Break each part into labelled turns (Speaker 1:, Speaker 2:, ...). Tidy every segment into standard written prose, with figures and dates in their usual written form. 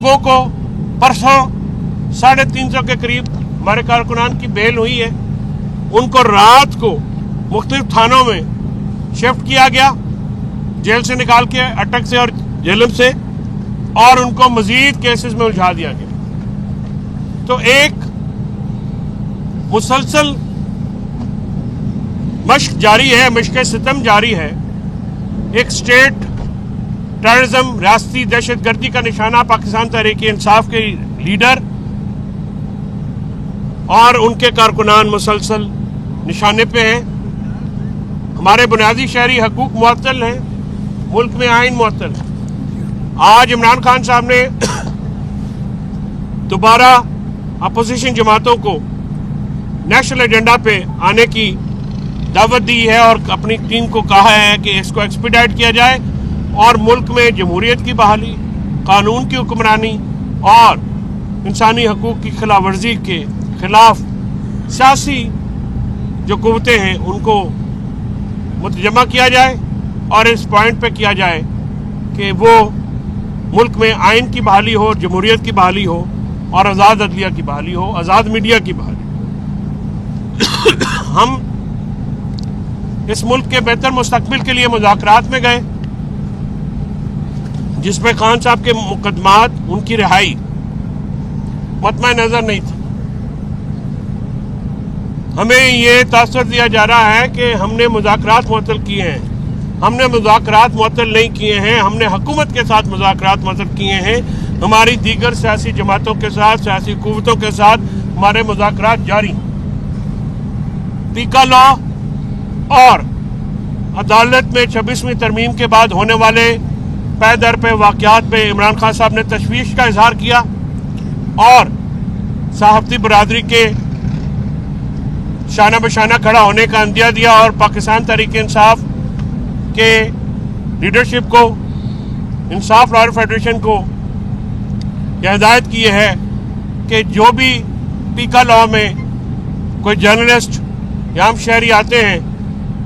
Speaker 1: लोगों को परसों 350 के करीब हमारे कारकुनान की बेल हुई है। उनको रात को मुख्तलिफ थानों में शिफ्ट किया गया, जेल से निकाल के, अटक से और जेलम से, और उनको मजीद केसेस में उलझा दिया गया। तो एक मुसलसल मश्क जारी है, मश्क सितम जारी है। एक स्टेट टेररिज्म, रियासती दहशतगर्दी का निशाना पाकिस्तान तहरीक इंसाफ के लीडर और उनके कारकुनान मुसलसल निशाने पे हैं। हमारे बुनियादी शहरी हकूक मुअत्तल हैं, मुल्क में आइन मुअत्तल है। आज इमरान खान साहब ने दोबारा अपोजिशन जमातों को नेशनल एजेंडा पे आने की दावत दी है और अपनी टीम को कहा है कि इसको एक्सपीडाइट किया जाए और मुल्क में जमहूरियत की बहाली, कानून की हुक्मरानी और इंसानी हकूक की खिलाफ वर्जी के खिलाफ सियासी जो कुव्वतें हैं उनको मुतजमा किया जाए और इस पॉइंट पे किया जाए कि वो मुल्क में आइन की बहाली हो, जमहूरियत की बहाली हो और आज़ाद अदलिया की बहाली हो, आज़ाद मीडिया की बहाली। हम इस मुल्क के बेहतर मुस्तकबिल के लिए मुज़ाकरात में गए, जिसमें खान साहब के मुकदमात, उनकी रिहाई मतमा नजर नहीं थी। हमें ये तासर दिया जा रहा है कि हमने मुज़ाकरात मुअत्तल किए हैं। हमने मुज़ाकरात मुअत्तल नहीं किए हैं, हमने हुकूमत के साथ मुज़ाकरात मुअत्तल किए हैं। हमारी दीगर सियासी जमातों के साथ, सियासी कुव्वतों के साथ हमारे मुज़ाकरात जारी। पीका लॉ और अदालत में 26वीं तरमीम के बाद होने वाले पै दर पे वाक़यात पे इमरान खान साहब ने तशवीश का इजहार किया और सहाफ़ती बरादरी के शाना बशाना खड़ा होने का अंदिया दिया और पाकिस्तान तहरीक इंसाफ के लीडरशिप को, इंसाफ लॉयर फेडरेशन को यह हिदायत की है कि जो भी पीका लॉ में कोई जर्नलिस्ट या हम शहरी आते हैं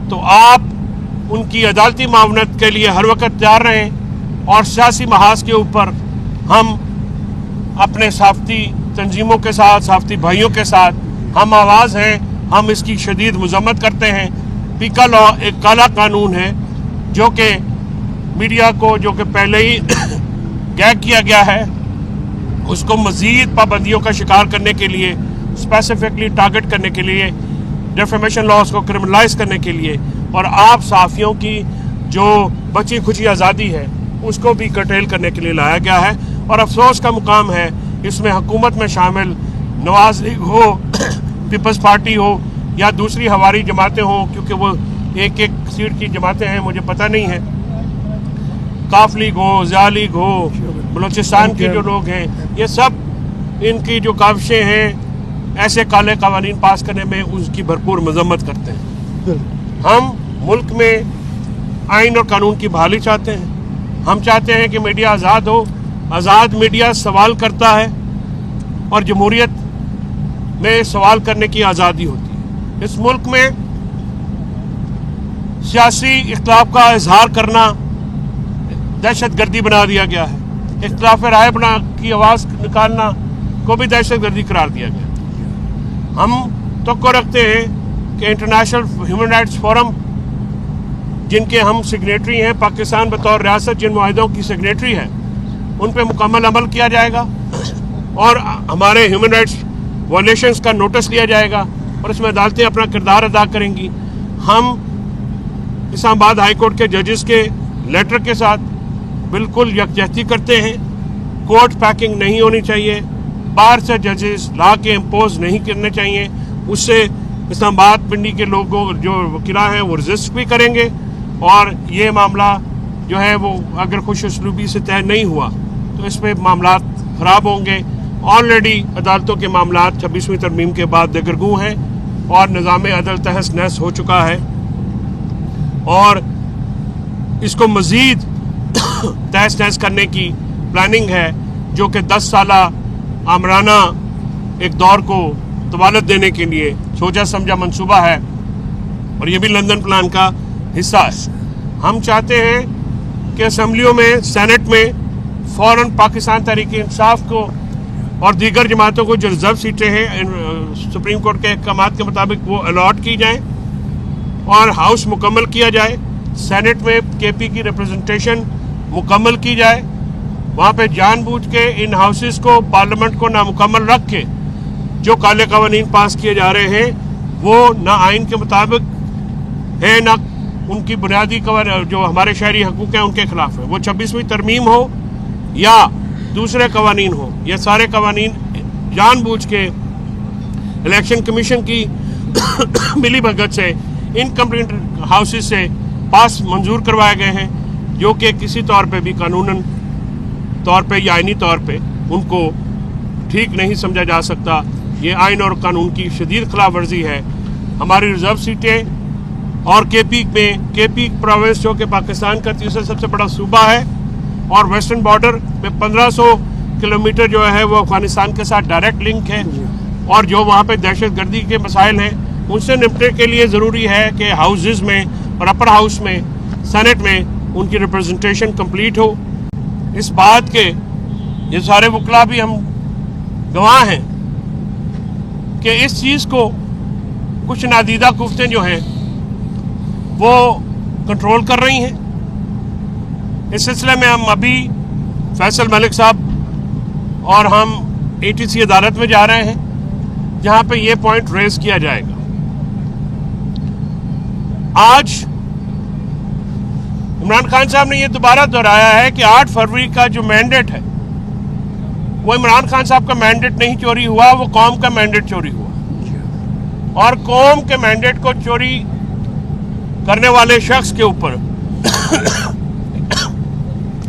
Speaker 1: तो आप उनकी अदालती मावनत के लिए हर वक्त तैयार रहें और सियासी महाज के ऊपर हम अपने सहाफ़ती तंजीमों के साथ, सहाफ़ती भाइयों के साथ हम आवाज़ हैं। हम इसकी शदीद मज़म्मत करते हैं। पीका लॉ एक काला कानून है जो कि मीडिया को, जो कि पहले ही गैग किया गया है, उसको मज़ीद पाबंदियों का शिकार करने के लिए, स्पेसिफिकली टारगेट करने के लिए, डिफेमेशन लॉज को क्रिमिनलाइज करने के लिए और आप सहाफ़ियों की जो बची खुची आज़ादी है उसको भी कर्टेल करने के लिए लाया गया है। और अफसोस का मुकाम है इसमें हुकूमत में शामिल नवाज लीग हो, पीपल्स पार्टी हो या दूसरी हमारी जमातें हों, क्योंकि वो एक एक सीट की जमातें हैं, मुझे पता नहीं है, काफ लीग हो, ज़िया लीग हो, बलूचिस्तान के जो लोग हैं, ये सब इनकी जो काविशें हैं ऐसे काले कवानीन पास करने में उसकी भरपूर मजम्मत करते हैं। हम मुल्क में आइन और कानून की बहाली चाहते हैं। हम चाहते हैं कि मीडिया आज़ाद हो। आज़ाद मीडिया सवाल करता है और जमहूरियत में सवाल करने की आज़ादी होती है। इस मुल्क में सियासी इख्तिलाफ का इजहार करना दहशतगर्दी बना दिया गया है। इख्तिलाफ राय बना की आवाज़ निकालना को भी दहशतगर्दी करार दिया गया। हम तो रखते हैं कि इंटरनेशनल ह्यूमन राइट्स फोरम, जिनके हम सिग्नेटरी हैं, पाकिस्तान बतौर रियासत जिन मुआहिदों की सिग्नेटरी है, उन पर मुकम्मल अमल किया जाएगा और हमारे ह्यूमन राइट्स वायलेशंस का नोटिस लिया जाएगा और इसमें अदालतें अपना किरदार अदा करेंगी। हम इस्लामाबाद हाई कोर्ट के जजेस के लेटर के साथ बिल्कुल यकजहती करते हैं। कोर्ट पैकिंग नहीं होनी चाहिए, बाहर से जजेस ला के इम्पोज नहीं करने चाहिए। उससे इस्लामाबाद पिंडी के लोगों जो वकीला हैं वो रजिस्ट भी करेंगे और ये मामला जो है वो अगर खुश उसलूबी से तय नहीं हुआ तो इस पर मामला ख़राब होंगे। ऑलरेडी अदालतों के मामला 26वीं तरमीम के बाद दगरगू हैं और निज़ाम अदल तहस नहस हो चुका है और इसको मज़ीद तहस नहस करने की प्लानिंग है, जो कि 10 साला आमराना एक दौर को तवालत देने के लिए सोचा समझा मंसूबा है और ये भी लंदन प्लान का हिस्सा है। हम चाहते हैं कि असेंबलियों में, सेनेट में फ़ौरन पाकिस्तान तहरीक इंसाफ को और दीगर जमातों को जो रिजर्व सीटें हैं सुप्रीम कोर्ट के अहकामात के मुताबिक वो अलॉट की जाएं और हाउस मुकम्मल किया जाए। सेनेट में केपी की रिप्रेजेंटेशन मुकम्मल की जाए। वहाँ पे जानबूझ के इन हाउसेस को, पार्लियामेंट को नामुकम्मल रख के जो काले कवानीन पास किए जा रहे हैं वो ना आइन के मुताबिक है, ना उनकी बुनियादी जो हमारे शहरी हकूक़ हैं उनके खिलाफ है। वो 26वीं तरमीम हो या दूसरे कवानीन हो, ये सारे कवानीन जानबूझ के इलेक्शन कमीशन की मिली भगत से इन कंप्लीट हाउसेस से पास मंजूर करवाए गए हैं, जो कि किसी तौर पे भी कानूनन तौर पे या आइनी तौर पे उनको ठीक नहीं समझा जा सकता। ये आइन और कानून की शदीद खिलाफ वर्जी है। हमारी रिजर्व सीटें और केपी प्रोविंस जो कि पाकिस्तान का तीसरा सबसे बड़ा सूबा है और वेस्टर्न बॉर्डर में 1500 किलोमीटर जो है वो अफगानिस्तान के साथ डायरेक्ट लिंक है, और जो वहाँ पे दहशत गर्दी के मसाइल हैं उनसे निपटने के लिए ज़रूरी है कि हाउसेस में और अपर हाउस में, सेनेट में उनकी रिप्रेजेंटेशन कंप्लीट हो। इस बात के ये सारे वकला भी हम गवाह हैं कि इस चीज़ को कुछ नादीदा कुफ्तें जो हैं वो कंट्रोल कर रही हैं। इस सिलसिले में हम अभी फैसल मलिक साहब और हम ATC अदालत में जा रहे हैं जहां पे ये पॉइंट रेज किया जाएगा। आज इमरान खान साहब ने ये दोबारा दोहराया है कि 8 फरवरी का जो मैंडेट है वो इमरान खान साहब का मैंडेट नहीं चोरी हुआ, वो कौम का मैंडेट चोरी हुआ, और कौम के मैंडेट को चोरी करने वाले शख्स के ऊपर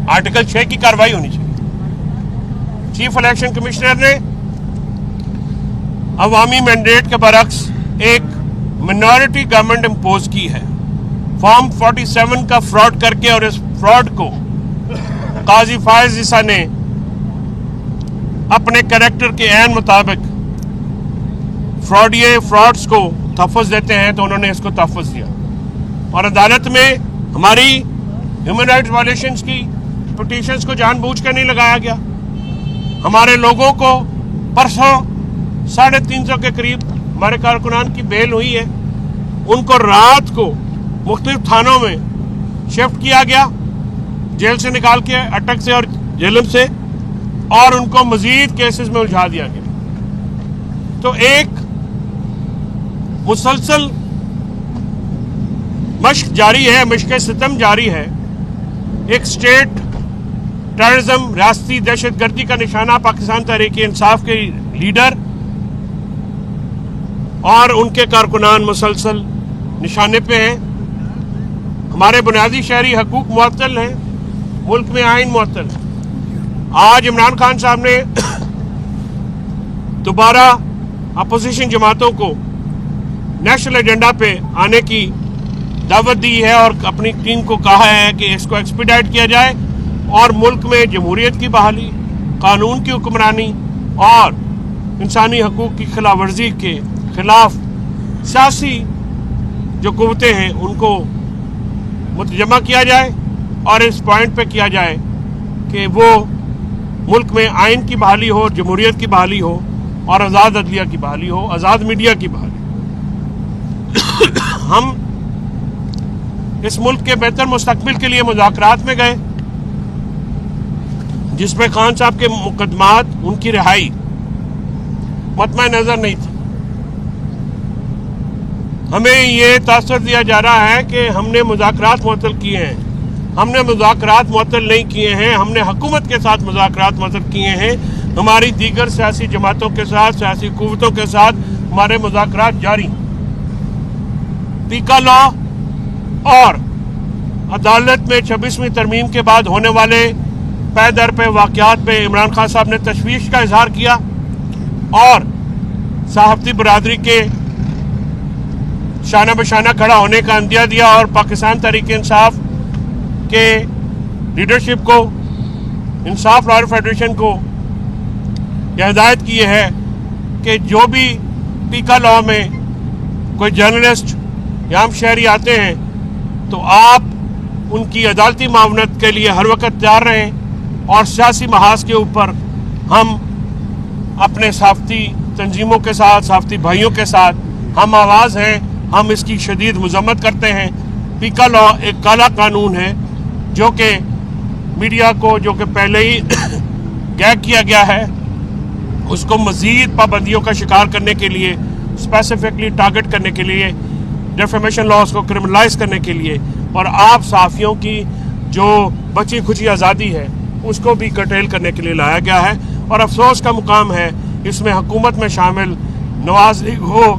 Speaker 1: आर्टिकल 6 की कार्रवाई होनी चाहिए। चीफ इलेक्शन कमिश्नर ने अवामी मैंडेट के बरक्स एक मिनॉरिटी गवर्नमेंट इम्पोज की है। फॉर्म 47 का फ्रॉड करके, और इस फ्रॉड को काजी फायज ईसा ने अपने कैरेक्टर के ऐन मुताबिक फ्रॉड्स को तहफ़्फ़ुज़ देते हैं, तो उन्होंने इसको तहफ़्फ़ुज़ दिया और अदालत में हमारी ह्यूमन राइट्स वायलेशंस की पिटीशंस को जानबूझ कर नहीं लगाया गया। हमारे लोगों को परसों 350 के करीब हमारे कारकुनान की बेल हुई है, उनको रात को मुख्तलिफ थानों में शिफ्ट किया गया, जेल से निकाल के, अटक से और जेलम से, और उनको मजीद केसेस में उलझा दिया गया। तो एक मुसलसल मश्क जारी है, मश्क सितम जारी है। एक स्टेट टेररिज्म, रियासती दहशत गर्दी का निशाना पाकिस्तान तहरीक इंसाफ के लीडर और उनके कारकुनान मुसलसल निशाने पे हैं। हमारे बुनियादी शहरी हकूक मुअत्तल हैं, मुल्क में आइन मुअत्तल है। आज इमरान खान साहब ने दोबारा अपोजिशन जमातों को नेशनल एजेंडा पे आने की दावत दी है और अपनी टीम को कहा है कि इसको एक्सपीडाइट किया जाए और मुल्क में जमहूरियत की बहाली, कानून की हुक्मरानी और इंसानी हकूक की खिलाफ वर्जी के खिलाफ सियासी जो कुव्वतें हैं उनको मुतजमा किया जाए और इस पॉइंट पे किया जाए कि वो मुल्क में आइन की बहाली हो, जमहूरियत की बहाली हो और आज़ाद अदलिया की बहाली हो, आज़ाद मीडिया की बहाली। हम इस मुल्क के बेहतर मुस्तकबिल के लिए मुज़ाकरात में गए, जिसमें खान साहब के मुकदमात, उनकी रिहाई मतमा नज़र नहीं थी। हमें ये तासर दिया जा रहा है कि हमने मुज़ाकरात मुअत्तल किए हैं। हमने मुज़ाकरात मुअत्तल नहीं किए हैं, हमने हुकूमत के साथ मुज़ाकरात मुअत्तल किए हैं। हमारी दीगर सियासी जमातों के साथ, सियासी कुव्वतों के साथ हमारे मुज़ाकरात जारी। पीका लॉ और अदालत में 26वीं तरमीम के बाद होने वाले पै दर पे वाक़यात पे इमरान खान साहब ने तशवीश का इजहार किया और सहाफ़ती बरादरी के शाना बशाना खड़ा होने का अंदिया दिया और पाकिस्तान तहरीक इंसाफ के लीडरशिप को, इंसाफ लॉयर फेडरेशन को यह हिदायत की है कि जो भी पीका लॉ में कोई जर्नलिस्ट या आम शहरी आते हैं तो आप उनकी अदालती मावनत के लिए हर वक्त तैयार रहें اور سیاسی محاذ کے اوپر ہم اپنے صحافتی تنظیموں کے ساتھ، صحافتی بھائیوں کے ساتھ ہم آواز ہیں. ہم اس کی شدید مذمت کرتے ہیں. پیکا لا ایک کالا قانون ہے جو کہ میڈیا کو، جو کہ پہلے ہی گیگ کیا گیا ہے، اس کو مزید پابندیوں کا شکار کرنے کے لیے، اسپیسیفکلی ٹارگٹ کرنے کے لیے، ڈیفیمیشن لاز کو کرمنلائز کرنے کے لیے، اور آپ صحافیوں کی جو بچی کھچی آزادی ہے اس کو بھی کرٹیل کرنے کے لیے لایا گیا ہے. اور افسوس کا مقام ہے اس میں حکومت میں شامل نواز لیگ ہو،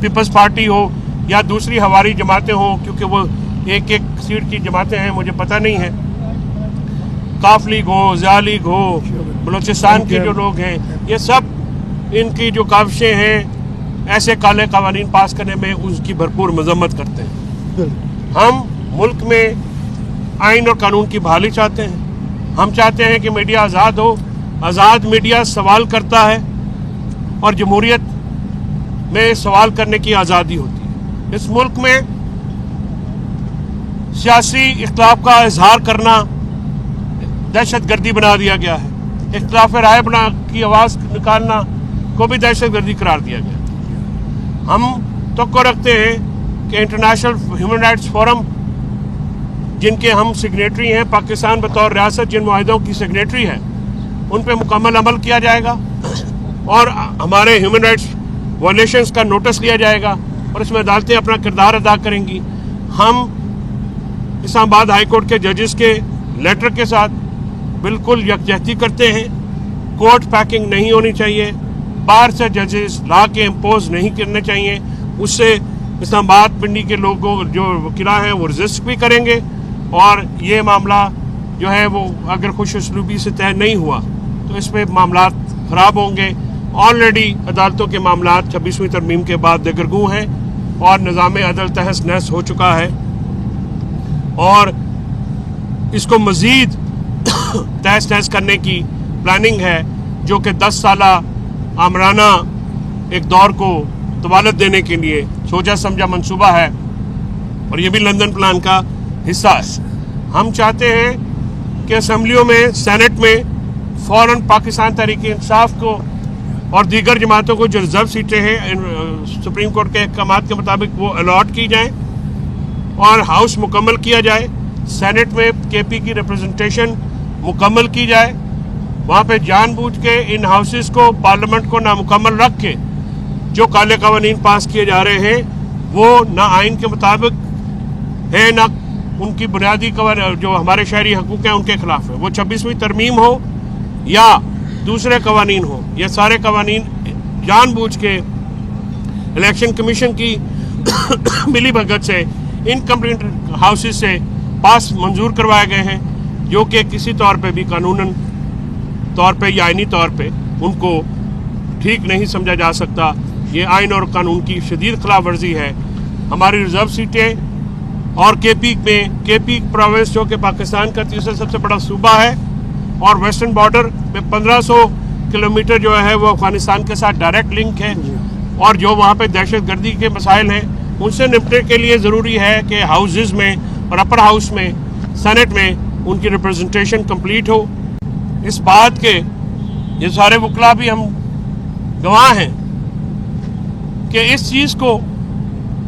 Speaker 1: پیپلز پارٹی ہو یا دوسری ہواری جماعتیں ہوں، کیونکہ وہ ایک ایک سیٹ کی جماعتیں ہیں، مجھے پتہ نہیں ہے، کاف لیگ ہو، ضیاء لیگ ہو، بلوچستان کے جو لوگ ہیں، یہ سب ان کی جو کاوشیں ہیں ایسے کالے قوانین پاس کرنے میں اس کی بھرپور مذمت کرتے ہیں. ہم ملک میں آئین اور قانون کی بحالی چاہتے ہیں. ہم چاہتے ہیں کہ میڈیا آزاد ہو. آزاد میڈیا سوال کرتا ہے اور جمہوریت میں سوال کرنے کی آزادی ہوتی ہے. اس ملک میں سیاسی اختلاف کا اظہار کرنا دہشت گردی بنا دیا گیا ہے. اختلاف رائے کی آواز نکالنا کو بھی دہشت گردی قرار دیا گیا. ہم توقع رکھتے ہیں کہ انٹرنیشنل ہیومن رائٹس فورم، جن کے ہم سگنیٹری ہیں، پاکستان بطور ریاست جن معاہدوں کی سگنیٹری ہے، ان پہ مکمل عمل کیا جائے گا اور ہمارے ہیومن رائٹس وائلیشنز کا نوٹس لیا جائے گا اور اس میں عدالتیں اپنا کردار ادا کریں گی. ہم اسلام آباد ہائی کورٹ کے ججز کے لیٹر کے ساتھ بالکل یکجہتی کرتے ہیں. کورٹ پیکنگ نہیں ہونی چاہیے. باہر سے ججز لا کے امپوز نہیں کرنے چاہیے. اس سے اسلام آباد پنڈی کے لوگوں جو وکلاء ہیں وہ رزسٹ بھی کریں گے اور یہ معاملہ جو ہے وہ اگر خوش اسلوبی سے طے نہیں ہوا تو اس پہ معاملات خراب ہوں گے. آلریڈی عدالتوں کے معاملات 26ویں ترمیم کے بعد دگرگوں ہیں اور نظام عدل تہس نہس ہو چکا ہے اور اس کو مزید تہس نہس کرنے کی پلاننگ ہے جو کہ 10 سالہ آمرانہ ایک دور کو طوالت دینے کے لیے سوچا سمجھا منصوبہ ہے اور یہ بھی لندن پلان کا حصہ ہے. ہم چاہتے ہیں کہ اسمبلیوں میں، سینٹ میں فوراً پاکستان تحریک انصاف کو اور دیگر جماعتوں کو جو ریزرو سیٹیں ہیں سپریم کورٹ کے احکامات کے مطابق وہ الاٹ کی جائیں اور ہاؤس مکمل کیا جائے. سینٹ میں کے پی کی ریپرزنٹیشن مکمل کی جائے. وہاں پہ جان بوجھ کے ان ہاؤسز کو، پارلیمنٹ کو نامکمل رکھ کے جو کالے قوانین پاس کیے جا رہے ہیں وہ نہ آئین کے مطابق ہیں نہ ان کی بنیادی جو ہمارے شہری حقوق ہیں ان کے خلاف ہے. وہ 26ویں ترمیم ہو یا دوسرے قوانین ہو، یہ سارے قوانین جان بوجھ کے الیکشن کمیشن کی ملی بھگت سے ان کمپلیٹ ہاؤسز سے پاس منظور کروائے گئے ہیں جو کہ کسی طور پہ بھی قانوناً طور پہ یا آئینی طور پہ ان کو ٹھیک نہیں سمجھا جا سکتا. یہ آئین اور قانون کی شدید خلاف ورزی ہے. ہماری ریزرو سیٹیں اور کے پی پروونس جو کہ پاکستان کا تیسرا سب سے بڑا صوبہ ہے اور ویسٹرن بارڈر میں 1500 کلومیٹر جو ہے وہ افغانستان کے ساتھ ڈائریکٹ لنک ہے اور جو وہاں پہ دہشت گردی کے مسائل ہیں ان سے نپٹنے کے لیے ضروری ہے کہ ہاؤسز میں اور اپر ہاؤس میں، سینٹ میں ان کی ریپرزنٹیشن کمپلیٹ ہو. اس بات کے یہ سارے وکلاء بھی ہم گواہ ہیں کہ اس چیز کو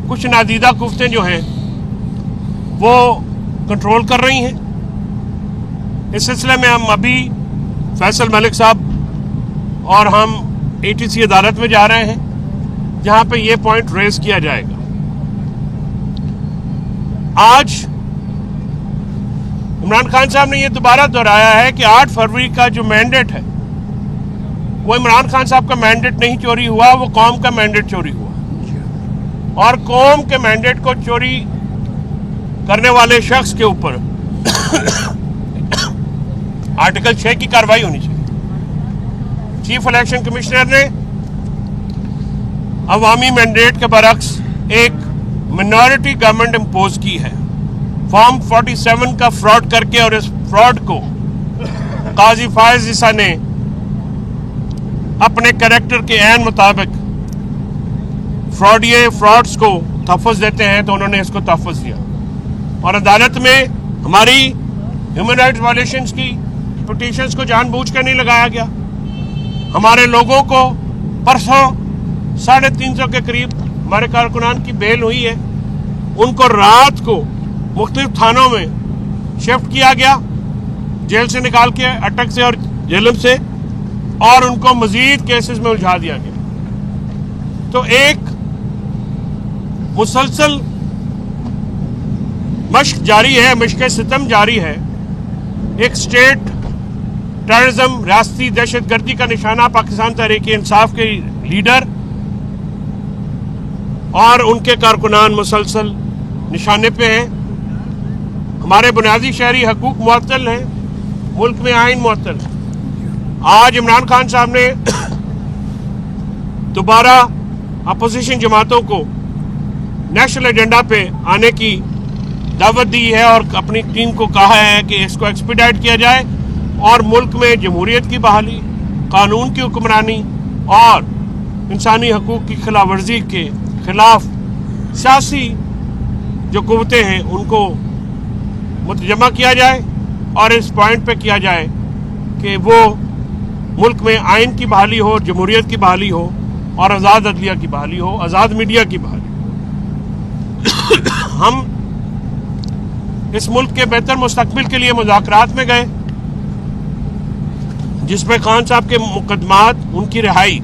Speaker 1: کچھ نادیدہ قوتیں جو ہیں وہ کنٹرول کر رہی ہیں. اس سلسلے میں ہم ابھی فیصل ملک صاحب اور ہم ATC عدالت میں جا رہے ہیں جہاں پہ یہ پوائنٹ ریز کیا جائے گا. آج عمران خان صاحب نے یہ دوبارہ دہرایا ہے کہ 8 فروری کا جو مینڈیٹ ہے وہ عمران خان صاحب کا مینڈیٹ نہیں چوری ہوا، وہ قوم کا مینڈیٹ چوری ہوا اور قوم کے مینڈیٹ کو چوری کرنے والے شخص کے اوپر آرٹیکل 6 کی کارروائی ہونی چاہیے. چیف الیکشن کمشنر نے عوامی مینڈیٹ کے برعکس ایک منورٹی گورنمنٹ امپوز کی ہے. فارم 47 کا فراڈ کر کے اور اس فراڈ کو قاضی فائز عیسیٰ نے اپنے کریکٹر کے عین مطابق فراڈس کو تحفظ دیتے ہیں تو انہوں نے اس کو تحفظ دیا اور عدالت میں ہماری ہیومن رائٹس وائلیشنز کی पिटीशंस को जानबूझ कर नहीं लगाया गया। हमारे लोगों को परसों 350 के करीब हमारे कारकुनान की बेल हुई है। उनको रात को मुख्तलिफ थानों में शिफ्ट किया गया, जेल से निकाल के, अटक से और जेलम से, और उनको मजीद केसेस में उलझा दिया गया। तो एक मुसलसल मश्क जारी है, मश्क सितम जारी है। एक स्टेट टेररिज्म, रियासती दहशतगर्दी का निशाना पाकिस्तान तहरीक-ए-इंसाफ के लीडर और उनके कारकुनान मुसलसल निशाने पे हैं। हमारे बुनियादी शहरी हकूक मुअत्तल हैं, मुल्क में आइन मुअत्तल है। आज इमरान खान साहब ने दोबारा अपोजिशन जमातों को नेशनल एजेंडा पे आने की दावत दी है और अपनी टीम को कहा है कि इसको एक्सपीडाइट किया जाए और मुल्क में जमहूरियत की बहाली, कानून की हुक्मरानी और इंसानी हकूक की खिलाफ वर्जी के खिलाफ सियासी जो कुव्वतें हैं उनको मुतजमा किया जाए और इस पॉइंट पे किया जाए कि वो मुल्क में आइन की बहाली हो, जमहूरियत की बहाली हो और आज़ाद अदलिया की बहाली हो, आज़ाद मीडिया की बहाली हो। हम इस मुल्क के बेहतर मुस्तकबिल के लिए मुज़ाकरात में गए, जिसमें खान साहब के मुकदमात, उनकी रिहाई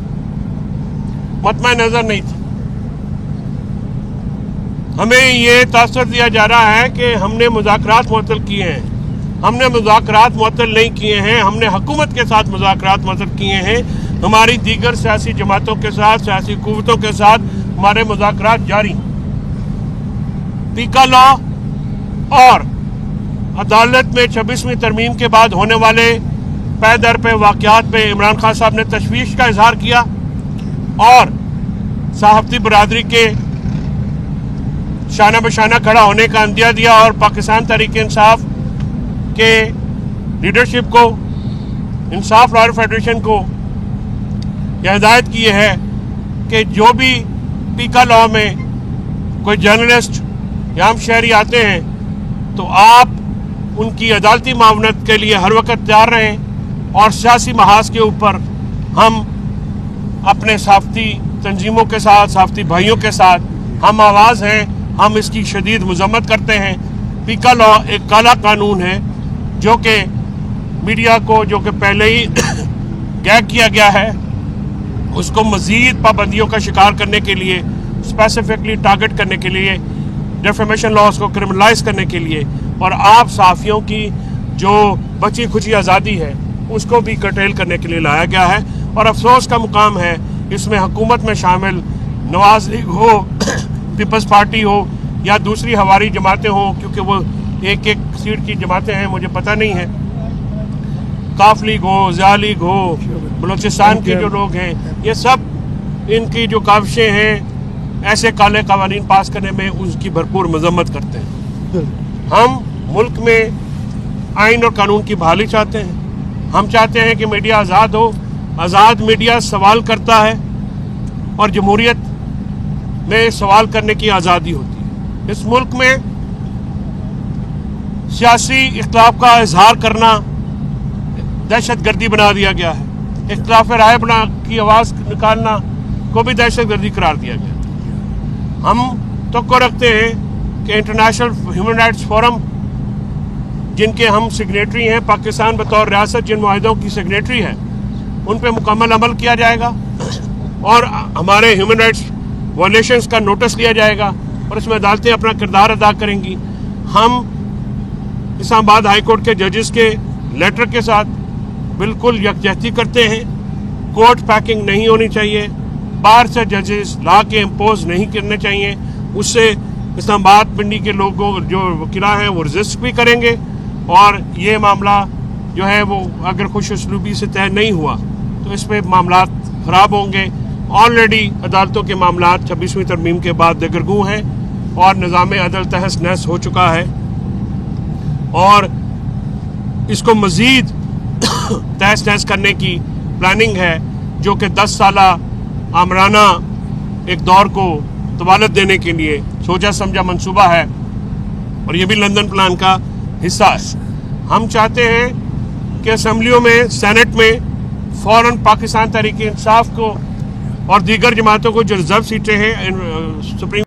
Speaker 1: मतमा नजर नहीं थी। हमें ये तासर दिया जा रहा है कि हमने मुज़ाकरात मुअत्तल किए हैं। हमने मुज़ाकरात मुअत्तल नहीं किए हैं, हमने हुकूमत के साथ मुज़ाकरात मुअत्तल किए हैं। हमारी दीगर सियासी जमातों के साथ, सियासी कुव्वतों के साथ हमारे मुज़ाकरात जारी। पीका लॉ और अदालत में 26वीं तरमीम के बाद होने वाले पै दर पे वाक़यात पे इमरान खान साहब ने तशवीश का इजहार किया और सहाफ़ती बरादरी के शाना बशाना खड़ा होने का अंदिया दिया और पाकिस्तान तहरीक-ए-इंसाफ के लीडरशिप को, इंसाफ लॉयर फेडरेशन को यह हिदायत की है कि जो भी पीका लॉ में कोई जर्नलिस्ट या हम शहरी आते हैं तो आप उनकी अदालती मावनत के लिए हर वक्त तैयार रहें और सियासी महाज के ऊपर हम अपने सहाफ़ती तंजीमों के साथ, सहाफ़ती भाइयों के साथ हम आवाज़ हैं। हम इसकी शदीद मज़म्मत करते हैं। पीका लॉ एक काला कानून है जो कि मीडिया को, जो कि पहले ही गैग किया गया है, उसको मज़ीद पाबंदियों का शिकार करने के लिए, स्पेसिफिकली टारगेट करने के लिए, डिफेमेशन लॉज को क्रिमिनलाइज करने के लिए और आप सहाफ़ियों की जो बची खुची आज़ादी है उसको भी कर्टेल करने के लिए लाया गया है। और अफसोस का मुकाम है इसमें हुकूमत में शामिल नवाज लीग हो, पीपल्स पार्टी हो या दूसरी हवारी जमातें हों, क्योंकि वो एक एक सीट की जमातें हैं, मुझे पता नहीं है, काफ लीग हो, ज़िया लीग हो, बलोचिस्तान के जो लोग हैं, ये सब इनकी जो काविशें हैं ऐसे काले कवानीन पास करने में उसकी भरपूर मजम्मत करते हैं। हम मुल्क में आइन और कानून की बहाली चाहते हैं। हम चाहते हैं कि मीडिया आज़ाद हो। आज़ाद मीडिया सवाल करता है और जमहूरियत में सवाल करने की आज़ादी होती है। इस मुल्क में सियासी इख्तिलाफ का इजहार करना दहशतगर्दी बना दिया गया है। इख्तिलाफ राय बना की आवाज़ निकालना को भी दहशतगर्दी करार दिया गया। हम तो रखते हैं कि इंटरनेशनल ह्यूमन राइट्स फोरम, जिनके हम सिग्नेटरी हैं, पाकिस्तान बतौर रियासत जिन मुआहिदों की सिग्नेटरी है, उन पे मुकम्मल अमल किया जाएगा और हमारे ह्यूमन राइट्स वायलेशंस का नोटिस लिया जाएगा और इसमें अदालतें अपना किरदार अदा करेंगी। हम इस्लामाबाद हाई कोर्ट के जजेस के लेटर के साथ बिल्कुल यकजहती करते हैं। कोर्ट पैकिंग नहीं होनी चाहिए, बाहर से जजेस ला के इम्पोज नहीं करने चाहिए। उससे इस्लामाबाद पिंडी के लोगों जो वकीला हैं वो रजिस्ट भी करेंगे और ये मामला जो है वो अगर खुश उसलूबी से तय नहीं हुआ तो इस पर मामला ख़राब होंगे। ऑलरेडी अदालतों के मामला 26वीं तरमीम के बाद दगरगू हैं और निज़ाम अदल तहस नहस हो चुका है और इसको मज़ीद तहस नहस करने की प्लानिंग है, जो कि 10 साला आमराना एक दौर को तवालत देने के लिए सोचा समझा मंसूबा है और ये भी लंदन प्लान का हिस्सा है। हम चाहते हैं کہ اسمبلیوں میں سینٹ میں فوراً پاکستان تحریک انصاف کو اور دیگر جماعتوں کو جو ریزرو سیٹیں ہیں سپریم